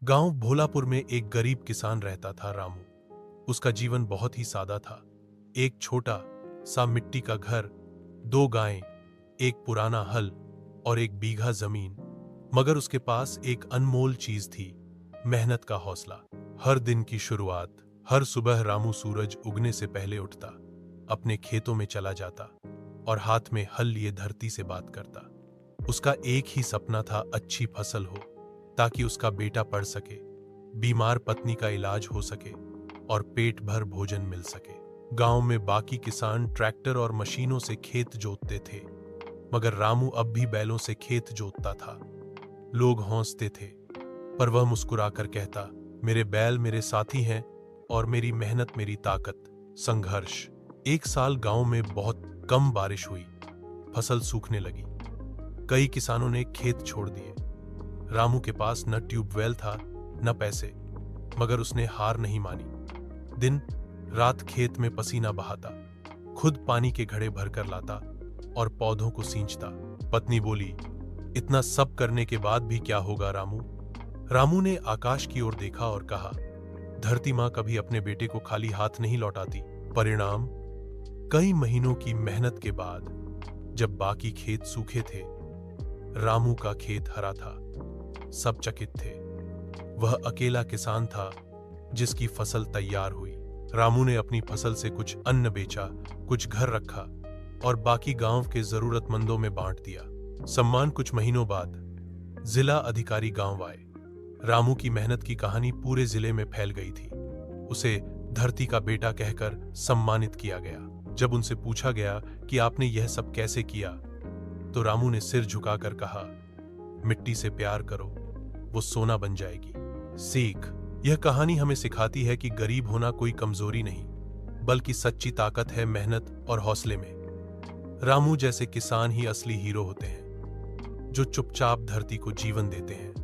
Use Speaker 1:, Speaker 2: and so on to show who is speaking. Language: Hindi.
Speaker 1: गांव भोलापुर में एक गरीब किसान रहता था, रामू। उसका जीवन बहुत ही सादा था। एक छोटा सा मिट्टी का घर, 2 गायें, एक पुराना हल और 1 बीघा जमीन। मगर उसके पास एक अनमोल चीज थी, मेहनत का हौसला। हर दिन की शुरुआत, हर सुबह रामू सूरज उगने से पहले उठता, अपने खेतों में चला जाता और हाथ में हल लिए धरती से बात करता। उसका एक ही सपना था, अच्छी फसल हो ताकि उसका बेटा पढ़ सके, बीमार पत्नी का इलाज हो सके और पेट भर भोजन मिल सके। गांव में बाकी किसान ट्रैक्टर और मशीनों से खेत जोतते थे, मगर रामू अब भी बैलों से खेत जोतता था। लोग हंसते थे, पर वह मुस्कुराकर कहता, मेरे बैल मेरे साथी हैं और मेरी मेहनत मेरी ताकत। संघर्ष। एक साल गांव में बहुत कम बारिश हुई, फसल सूखने लगी। कई किसानों ने खेत छोड़ दिए। रामू के पास न ट्यूबवेल था न पैसे, मगर उसने हार नहीं मानी। दिन रात खेत में पसीना बहाता, खुद पानी के घड़े भरकर लाता और पौधों को सींचता। पत्नी बोली, इतना सब करने के बाद भी क्या होगा रामू? रामू ने आकाश की ओर देखा और कहा, धरती मां कभी अपने बेटे को खाली हाथ नहीं लौटाती। परिणाम, कई महीनों की मेहनत के बाद जब बाकी खेत सूखे थे, रामू का खेत हरा था। सब चकित थे। वह अकेला किसान था जिसकी फसल तैयार हुई। रामू ने अपनी फसल से कुछ अन्न बेचा, कुछ घर रखा और बाकी गांव के जरूरतमंदों में बांट दिया। सम्मान। कुछ महीनों बाद जिला अधिकारी गांव आए। रामू की मेहनत की कहानी पूरे जिले में फैल गई थी। उसे धरती का बेटा कहकर सम्मानित किया गया। जब उनसे पूछा गया कि आपने यह सब कैसे किया, तो रामू ने सिर झुकाकर कहा, मिट्टी से प्यार करो, वो सोना बन जाएगी। सीख। यह कहानी हमें सिखाती है कि गरीब होना कोई कमजोरी नहीं, बल्कि सच्ची ताकत है मेहनत और हौसले में। रामू जैसे किसान ही असली हीरो होते हैं, जो चुपचाप धरती को जीवन देते हैं।